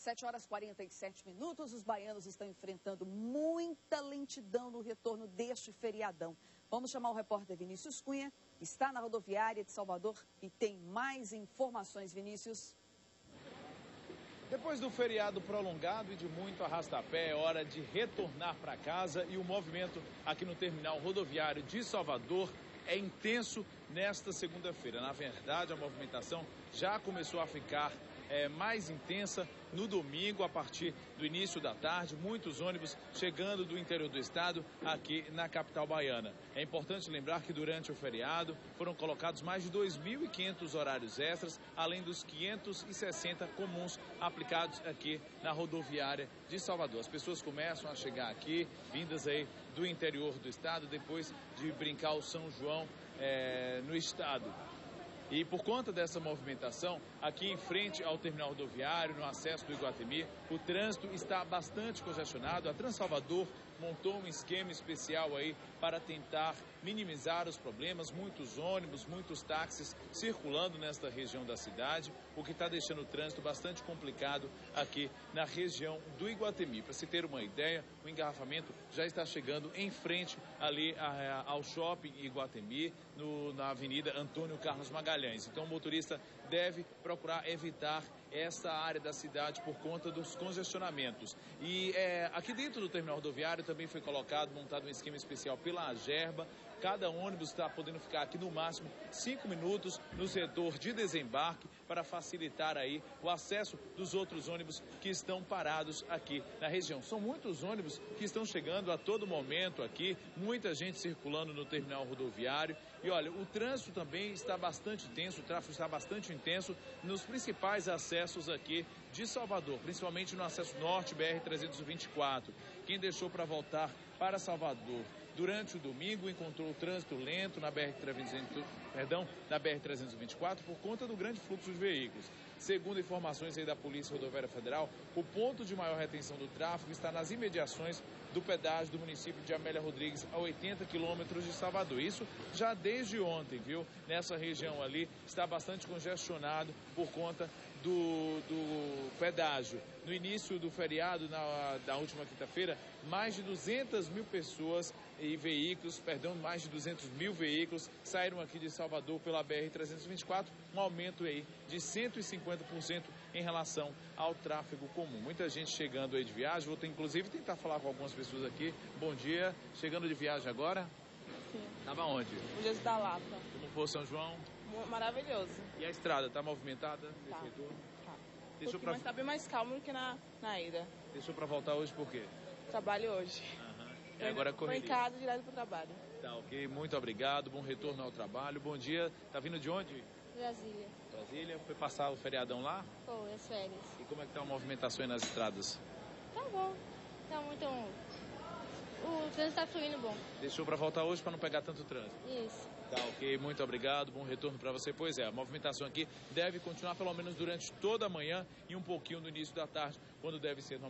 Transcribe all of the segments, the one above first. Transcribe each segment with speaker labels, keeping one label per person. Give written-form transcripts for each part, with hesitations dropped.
Speaker 1: 7 horas e 47 minutos, os baianos estão enfrentando muita lentidão no retorno deste feriadão. Vamos chamar o repórter Vinícius Cunha, que está na rodoviária de Salvador e tem mais informações, Vinícius.
Speaker 2: Depois do feriado prolongado e de muito arrastapé, é hora de retornar para casa e o movimento aqui no terminal rodoviário de Salvador é intenso nesta segunda-feira. Na verdade, a movimentação já começou a ficar mais intensa no domingo, a partir do início da tarde, muitos ônibus chegando do interior do estado aqui na capital baiana. É importante lembrar que durante o feriado foram colocados mais de 2.500 horários extras, além dos 560 comuns aplicados aqui na rodoviária de Salvador. As pessoas começam a chegar aqui, vindas aí do interior do estado, depois de brincar o São João no estado. E por conta dessa movimentação, aqui em frente ao terminal rodoviário, no acesso do Iguatemi, o trânsito está bastante congestionado. A Transalvador montou um esquema especial aí para tentar minimizar os problemas. Muitos ônibus, muitos táxis circulando nesta região da cidade, o que está deixando o trânsito bastante complicado aqui na região do Iguatemi. Para se ter uma ideia, o engarrafamento já está chegando em frente ali ao shopping Iguatemi, na Avenida Antônio Carlos Magalhães. Então o motorista deve procurar evitar essa área da cidade por conta dos congestionamentos. E aqui dentro do terminal rodoviário também foi montado um esquema especial pela Agerba. Cada ônibus está podendo ficar aqui no máximo 5 minutos no setor de desembarque para facilitar aí o acesso dos outros ônibus que estão parados aqui na região. São muitos ônibus que estão chegando a todo momento aqui, muita gente circulando no terminal rodoviário. E olha, o trânsito também está bastante intenso, o tráfego está bastante intenso nos principais acessos aqui de Salvador, principalmente no acesso norte, BR-324. Quem deixou para voltar para Salvador durante o domingo encontrou o trânsito lento na BR-324 por conta do grande fluxo de veículos. Segundo informações aí da Polícia Rodoviária Federal, o ponto de maior retenção do tráfego está nas imediações do pedágio do município de Amélia Rodrigues, a 80 quilômetros de Salvador. Isso já desde ontem, viu? Nessa região ali está bastante congestionado por conta do pedágio. No início do feriado, da última quinta-feira, mais de 200 mil pessoas e veículos, mais de 200 mil veículos saíram aqui de Salvador pela BR-324, um aumento aí de 150% em relação ao tráfego comum. Muita gente chegando aí de viagem, vou inclusive tentar falar com algumas pessoas aqui. Bom dia, chegando de viagem agora?
Speaker 3: Sim.
Speaker 2: Tava onde?
Speaker 3: O Jesus da Lapa.
Speaker 2: Como foi São João?
Speaker 3: Maravilhoso.
Speaker 2: E a estrada, tá movimentada?
Speaker 3: Tá.
Speaker 2: Deixou
Speaker 3: Mas tá bem mais calmo do que na ida.
Speaker 2: Deixou pra voltar hoje por quê?
Speaker 3: Trabalho hoje.
Speaker 2: E agora correria.
Speaker 3: Foi em casa, direto pro trabalho.
Speaker 2: Tá, ok. Muito obrigado. Bom retorno ao trabalho. Bom dia. Tá vindo de onde?
Speaker 4: Brasília.
Speaker 2: Brasília. Foi passar o feriadão lá?
Speaker 4: Foi, as férias.
Speaker 2: E como é que tá a movimentação aí nas estradas?
Speaker 4: Tá bom. Tá muito... O trânsito tá fluindo bom.
Speaker 2: Deixou para voltar hoje para não pegar tanto trânsito?
Speaker 4: Isso.
Speaker 2: Tá, ok. Muito obrigado. Bom retorno para você. Pois é, a movimentação aqui deve continuar pelo menos durante toda a manhã e um pouquinho no início da tarde, quando deve ser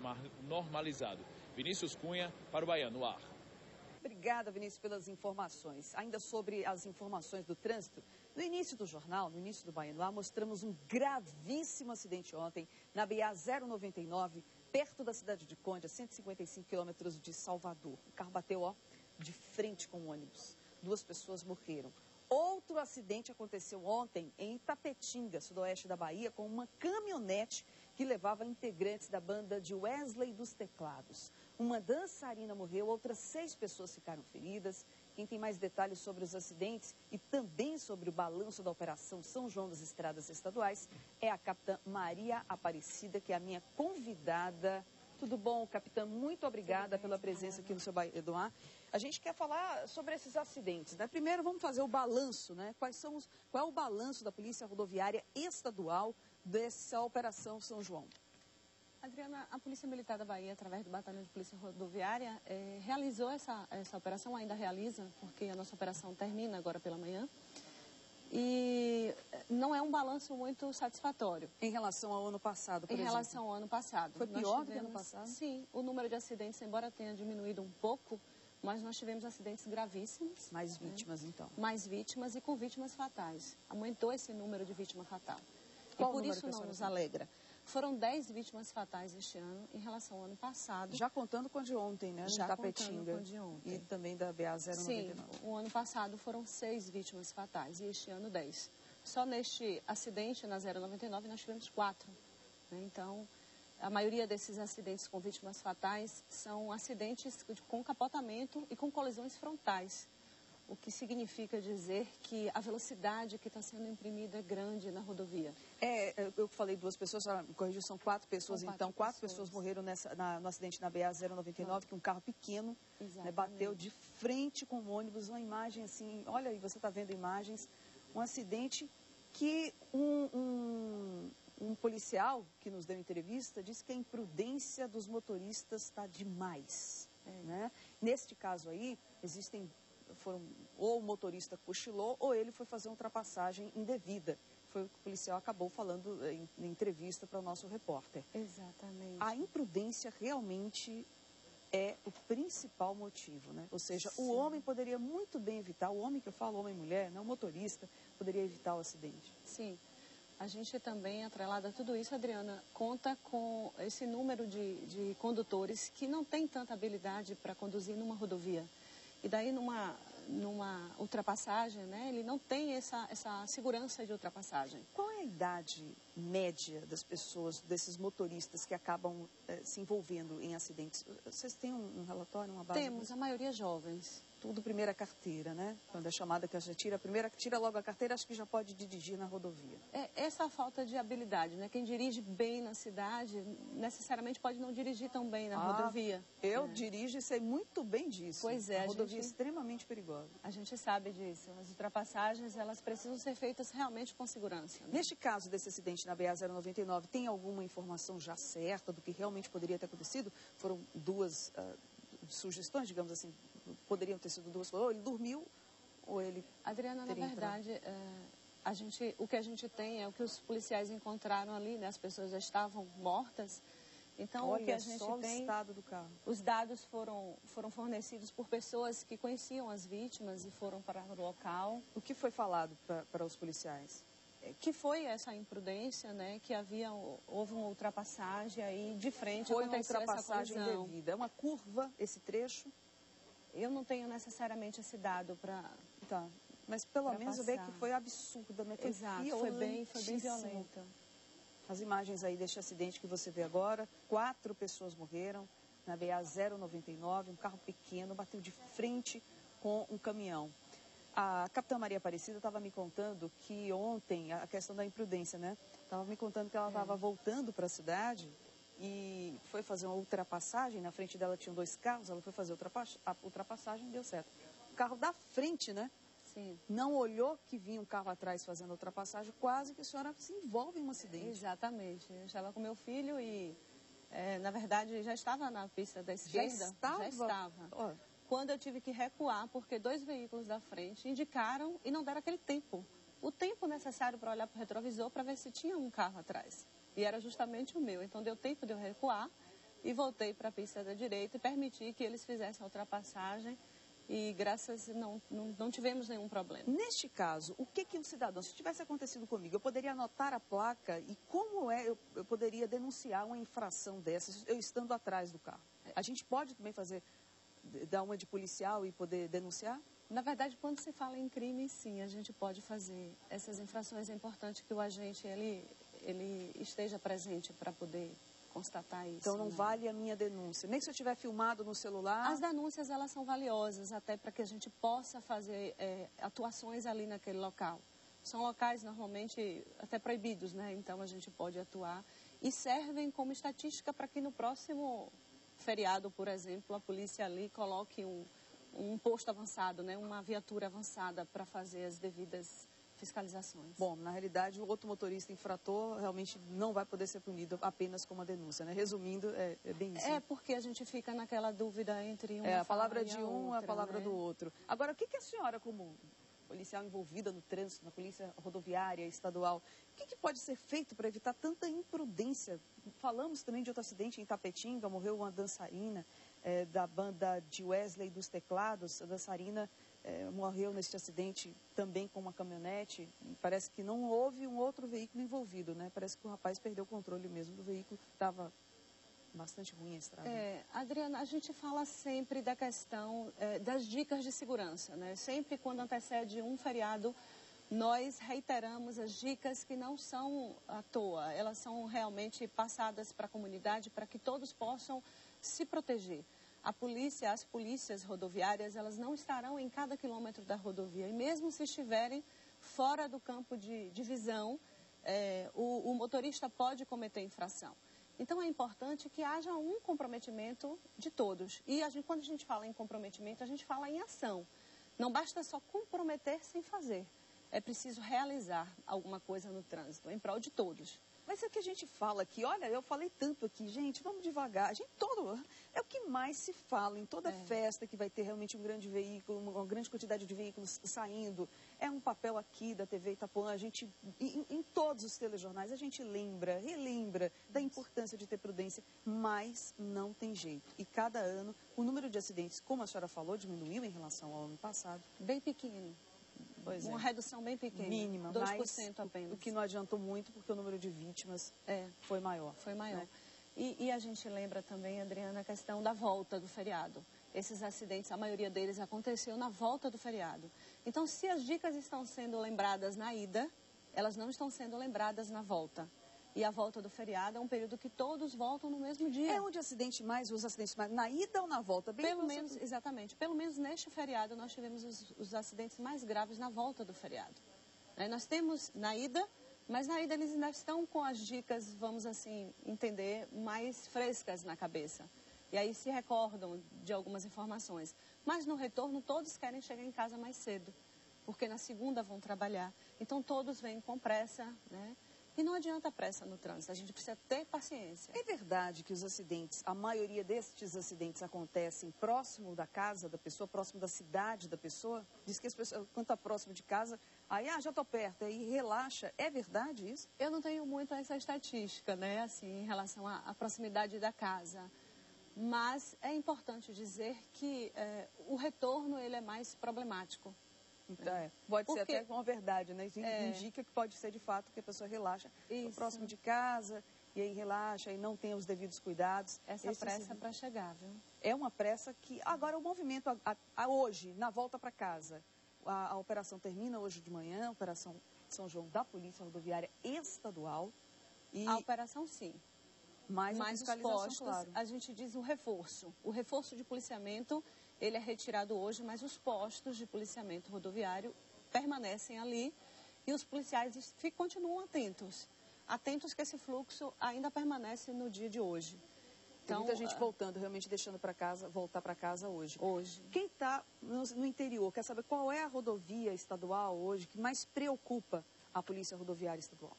Speaker 2: normalizado. Vinícius Cunha para o Baiano, no ar.
Speaker 1: Obrigada, Vinícius, pelas informações. Ainda sobre as informações do trânsito, no início do jornal, no início do Baiano, mostramos um gravíssimo acidente ontem na BA-099, perto da cidade de Conde, a 155 quilômetros de Salvador. O carro bateu, de frente com o ônibus. 2 pessoas morreram. Outro acidente aconteceu ontem em Itapetinga, sudoeste da Bahia, com uma caminhonete que levava integrantes da banda de Wesley dos Teclados. Uma dançarina morreu, outras 6 pessoas ficaram feridas. Quem tem mais detalhes sobre os acidentes e também sobre o balanço da Operação São João das Estradas Estaduais é a capitã Maria Aparecida, que é a minha convidada. Tudo bom, capitã? Muito obrigada pela presença aqui no seu Baiano. A gente quer falar sobre esses acidentes, né? Primeiro vamos fazer o balanço, né? Qual é o balanço da Polícia Rodoviária Estadual dessa Operação São João?
Speaker 5: Adriana, a Polícia Militar da Bahia, através do Batalhão de Polícia Rodoviária, realizou essa operação, ainda realiza, porque a nossa operação termina agora pela manhã. E não é um balanço muito satisfatório.
Speaker 1: Em relação ao ano passado, por exemplo?
Speaker 5: Em relação ao ano passado.
Speaker 1: Foi pior do que ano passado?
Speaker 5: Sim, o número de acidentes, embora tenha diminuído um pouco, mas nós tivemos acidentes gravíssimos.
Speaker 1: Mais vítimas, então?
Speaker 5: Mais vítimas e com vítimas fatais. Aumentou esse número de vítima fatal.
Speaker 1: Qual
Speaker 5: e por isso não nos alegra. Foram 10 vítimas fatais este ano em relação ao ano passado.
Speaker 1: Já contando com a de ontem, né?
Speaker 5: Já
Speaker 1: Tapetinga,
Speaker 5: contando com a de ontem.
Speaker 1: E também da BA-099.
Speaker 5: Sim, o ano passado foram 6 vítimas fatais e este ano 10. Só neste acidente na 099 nós tivemos 4. Né? Então, a maioria desses acidentes com vítimas fatais são acidentes com capotamento e com colisões frontais. O que significa dizer que a velocidade que está sendo imprimida é grande na rodovia.
Speaker 1: Eu falei 2 pessoas, me corrigiu, são 4 pessoas, então 4 pessoas morreram no acidente na BA-099, que um carro pequeno, né, bateu de frente com o ônibus, uma imagem assim, olha aí, você está vendo imagens, um acidente que um policial que nos deu entrevista disse que a imprudência dos motoristas está demais. Né? Neste caso aí, ou o motorista cochilou ou ele foi fazer uma ultrapassagem indevida. Foi o que o policial acabou falando em entrevista para o nosso repórter.
Speaker 5: Exatamente.
Speaker 1: A imprudência realmente é o principal motivo, né? Ou seja, sim, o homem poderia muito bem evitar, o homem que eu falo, homem e mulher, não o motorista, poderia evitar o acidente.
Speaker 5: Sim. A gente também, atrelado a tudo isso, Adriana, conta com esse número de condutores que não tem tanta habilidade para conduzir numa rodovia. E daí, numa ultrapassagem, né, ele não tem essa segurança de ultrapassagem.
Speaker 1: Qual é a idade média das pessoas, desses motoristas que acabam se envolvendo em acidentes? Vocês têm um relatório, uma base?
Speaker 5: Temos, a maioria jovens.
Speaker 1: Tudo primeira carteira, né? Quando é chamada que já tira logo a carteira, acho que já pode dirigir na rodovia.
Speaker 5: Essa falta de habilidade, né? Quem dirige bem na cidade, necessariamente pode não dirigir tão bem na rodovia.
Speaker 1: Eu dirijo e sei muito bem disso.
Speaker 5: Pois é.
Speaker 1: A rodovia é extremamente perigosa.
Speaker 5: A gente sabe disso. As ultrapassagens, elas precisam ser feitas realmente com segurança. Né?
Speaker 1: Neste caso desse acidente na BA-099, tem alguma informação já certa do que realmente poderia ter acontecido? Foram 2 sugestões, digamos assim, poderiam ter sido 2, ou ele dormiu, ou ele...
Speaker 5: Adriana, na verdade, o que a gente tem é o que os policiais encontraram ali, né? As pessoas já estavam mortas. Então,
Speaker 1: olha,
Speaker 5: o que a gente
Speaker 1: só
Speaker 5: tem...
Speaker 1: o estado do carro.
Speaker 5: Os dados foram fornecidos por pessoas que conheciam as vítimas e foram para o local.
Speaker 1: O que foi falado para os policiais?
Speaker 5: Que foi essa imprudência, né? Que houve uma ultrapassagem aí de frente.
Speaker 1: Foi uma ultrapassagem indevida. É uma curva esse trecho?
Speaker 5: Eu não tenho necessariamente esse dado para...
Speaker 1: Tá. Mas pelo menos eu vejo que foi absurda, né?
Speaker 5: Exato, foi bem violenta.
Speaker 1: As imagens aí deste acidente que você vê agora, 4 pessoas morreram na BA-099, um carro pequeno bateu de frente com um caminhão. A capitã Maria Aparecida estava me contando que ontem, a questão da imprudência, né? Estava me contando que ela estava voltando para a cidade e foi fazer uma ultrapassagem. Na frente dela tinham 2 carros, ela foi fazer a ultrapassagem e deu certo. O carro da frente, né?
Speaker 5: Sim.
Speaker 1: Não olhou que vinha um carro atrás fazendo a ultrapassagem, quase que a senhora se envolve em um acidente.
Speaker 5: Exatamente. Eu estava com meu filho e, na verdade, já estava na pista da esquerda.
Speaker 1: Já estava.
Speaker 5: Oh. Quando eu tive que recuar, porque 2 veículos da frente indicaram e não deram aquele tempo. O tempo necessário para olhar para o retrovisor para ver se tinha um carro atrás. E era justamente o meu. Então, deu tempo de eu recuar e voltei para a pista da direita e permiti que eles fizessem a ultrapassagem. E não tivemos nenhum problema.
Speaker 1: Neste caso, o que um cidadão, se tivesse acontecido comigo, eu poderia anotar a placa e como eu poderia denunciar uma infração dessas, eu estando atrás do carro? A gente pode também dar uma de policial e poder denunciar?
Speaker 5: Na verdade, quando se fala em crime, sim, a gente pode fazer essas infrações. É importante que o agente ele esteja presente para poder constatar isso.
Speaker 1: Então não vale a minha denúncia. Nem se eu tiver filmado no celular.
Speaker 5: As denúncias, elas são valiosas até para que a gente possa fazer atuações ali naquele local. São locais normalmente até proibidos, né? Então a gente pode atuar e servem como estatística para que no próximo feriado, por exemplo, a polícia ali coloque um posto avançado, né? Uma viatura avançada para fazer as devidas fiscalizações.
Speaker 1: Bom, na realidade, o outro motorista infrator realmente não vai poder ser punido apenas com uma denúncia, né? Resumindo, é bem isso.
Speaker 5: É porque a gente fica naquela dúvida entre
Speaker 1: a palavra de um
Speaker 5: e
Speaker 1: a palavra
Speaker 5: né?
Speaker 1: do outro. Agora, o que a senhora, como policial envolvida no trânsito, na polícia rodoviária estadual, o que pode ser feito para evitar tanta imprudência? Falamos também de outro acidente em Tapetinga, morreu uma dançarina da banda de Wesley dos Teclados, a dançarina morreu neste acidente também com uma caminhonete. E parece que não houve um outro veículo envolvido, né? Parece que o rapaz perdeu o controle mesmo do veículo, estava bastante ruim a estrada.
Speaker 5: Adriana, a gente fala sempre da questão das dicas de segurança, né? Sempre quando antecede um feriado, nós reiteramos as dicas que não são à toa, elas são realmente passadas para a comunidade para que todos possam se proteger. A polícia, as polícias rodoviárias, elas não estarão em cada quilômetro da rodovia. E mesmo se estiverem fora do campo de visão, o motorista pode cometer infração. Então, é importante que haja um comprometimento de todos. E quando a gente fala em comprometimento, a gente fala em ação. Não basta só comprometer sem fazer. É preciso realizar alguma coisa no trânsito, em prol de todos.
Speaker 1: Mas é o que a gente fala aqui, olha, eu falei tanto aqui, gente, vamos devagar. É o que mais se fala em toda festa que vai ter realmente um grande veículo, uma grande quantidade de veículos saindo. É um papel aqui da TV Itapuã, em todos os telejornais, a gente relembra da importância de ter prudência, mas não tem jeito. E cada ano, o número de acidentes, como a senhora falou, diminuiu em relação ao ano passado.
Speaker 5: Bem pequeno. Uma redução bem pequena,
Speaker 1: mínima,
Speaker 5: 2% apenas.
Speaker 1: O que não adiantou muito, porque o número de vítimas foi maior.
Speaker 5: Foi maior.
Speaker 1: Né?
Speaker 5: E a gente lembra também, Adriana, a questão da volta do feriado. Esses acidentes, a maioria deles aconteceu na volta do feriado. Então, se as dicas estão sendo lembradas na ida, elas não estão sendo lembradas na volta. E a volta do feriado é um período que todos voltam no mesmo dia.
Speaker 1: É onde os acidentes mais, na ida ou na volta?
Speaker 5: Exatamente. Pelo menos neste feriado nós tivemos os acidentes mais graves na volta do feriado. Nós temos na ida, mas na ida eles ainda estão com as dicas, vamos assim entender, mais frescas na cabeça. E aí se recordam de algumas informações. Mas no retorno todos querem chegar em casa mais cedo, porque na segunda vão trabalhar. Então todos vêm com pressa, né? E não adianta pressa no trânsito, a gente precisa ter paciência.
Speaker 1: É verdade que os acidentes, a maioria destes acidentes acontecem próximo da casa da pessoa, próximo da cidade da pessoa? Diz que as pessoas, quando está próximo de casa, aí já estou perto, aí relaxa. É verdade isso?
Speaker 5: Eu não tenho muito essa estatística, né, assim, em relação à proximidade da casa. Mas é importante dizer que o retorno ele é mais problemático.
Speaker 1: Então, pode ser até uma verdade, né? Isso indica que pode ser de fato que a pessoa relaxa próximo de casa e aí relaxa e não tem os devidos cuidados.
Speaker 5: Essa pressa para chegar, viu?
Speaker 1: É uma pressa que... Agora, o movimento hoje, na volta para casa, a operação termina hoje de manhã, a Operação São João da Polícia Rodoviária Estadual.
Speaker 5: A operação, sim.
Speaker 1: Mais
Speaker 5: os postos, claro. A gente diz o reforço. O reforço de policiamento... Ele é retirado hoje, mas os postos de policiamento rodoviário permanecem ali e os policiais continuam atentos. Atentos que esse fluxo ainda permanece no dia de hoje.
Speaker 1: Então, tem muita gente voltando, realmente deixando voltar para casa hoje.
Speaker 5: Hoje.
Speaker 1: Quem está no interior, quer saber qual é a rodovia estadual hoje que mais preocupa a Polícia Rodoviária Estadual?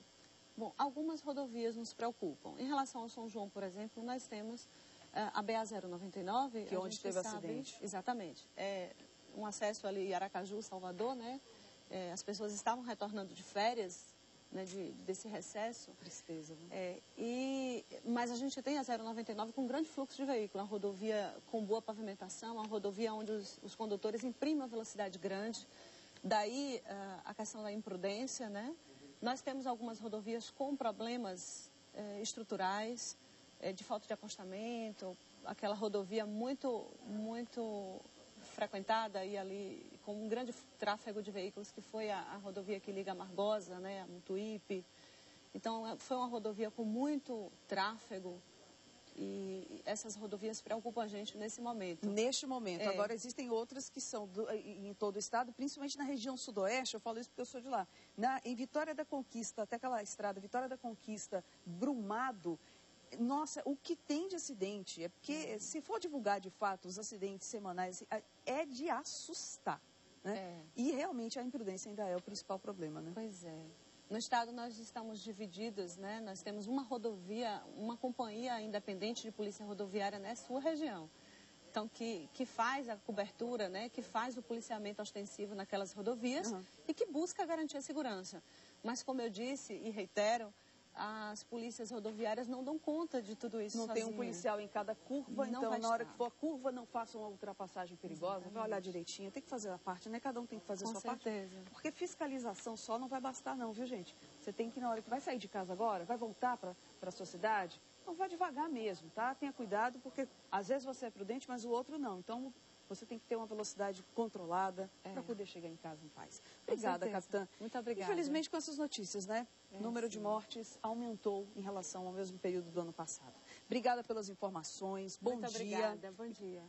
Speaker 5: Bom, algumas rodovias nos preocupam. Em relação ao São João, por exemplo, nós temos... A BA-099...
Speaker 1: Que onde teve acidente.
Speaker 5: Exatamente. É um acesso ali Aracaju, Salvador, né? As pessoas estavam retornando de férias, né? Desse recesso.
Speaker 1: Tristeza, né?
Speaker 5: Mas a gente tem a 099 com grande fluxo de veículo, uma rodovia com boa pavimentação, uma rodovia onde os condutores imprimem uma velocidade grande. Daí a questão da imprudência, né? Nós temos algumas rodovias com problemas estruturais, de falta de acostamento, aquela rodovia muito frequentada e ali com um grande tráfego de veículos, que foi a rodovia que liga a Margosa, né, a Mutuípe. Então, foi uma rodovia com muito tráfego e essas rodovias preocupam a gente nesse momento.
Speaker 1: Neste momento. Agora, existem outras que são em todo o estado, principalmente na região sudoeste, eu falo isso porque eu sou de lá. Em Vitória da Conquista, até aquela estrada, Vitória da Conquista, Brumado, nossa, o que tem de acidente, é porque se for divulgar de fato os acidentes semanais, é de assustar, né? E realmente a imprudência ainda é o principal problema, né?
Speaker 5: Pois é. No estado nós estamos divididos, né? Nós temos uma rodovia, uma companhia independente de polícia rodoviária na sua região. Então, que faz a cobertura, né? Que faz o policiamento ostensivo naquelas rodovias e que busca garantir a segurança. Mas, como eu disse e reitero, as polícias rodoviárias não dão conta de tudo isso
Speaker 1: Não tem um
Speaker 5: sozinha.
Speaker 1: policial em cada curva,
Speaker 5: Não
Speaker 1: então
Speaker 5: vai
Speaker 1: na hora
Speaker 5: estar.
Speaker 1: que for a curva, não faça uma ultrapassagem perigosa,
Speaker 5: Exatamente.
Speaker 1: vai olhar direitinho, tem que fazer a parte, né? Cada um tem que fazer a
Speaker 5: Com
Speaker 1: sua
Speaker 5: certeza.
Speaker 1: parte. Porque fiscalização só não vai bastar não, viu, gente? Você tem que, na hora que vai sair de casa agora, vai voltar para a sua cidade, então vai devagar mesmo, tá? Tenha cuidado, porque às vezes você é prudente, mas o outro não. Então, você tem que ter uma velocidade controlada para poder chegar em casa em paz. Obrigada,
Speaker 5: certeza.
Speaker 1: capitã.
Speaker 5: Muito obrigada.
Speaker 1: Infelizmente, com essas notícias, né? O número de
Speaker 5: sim.
Speaker 1: mortes aumentou em relação ao mesmo período do ano passado. Obrigada pelas informações. Bom
Speaker 5: Muito
Speaker 1: dia.
Speaker 5: obrigada. Bom dia.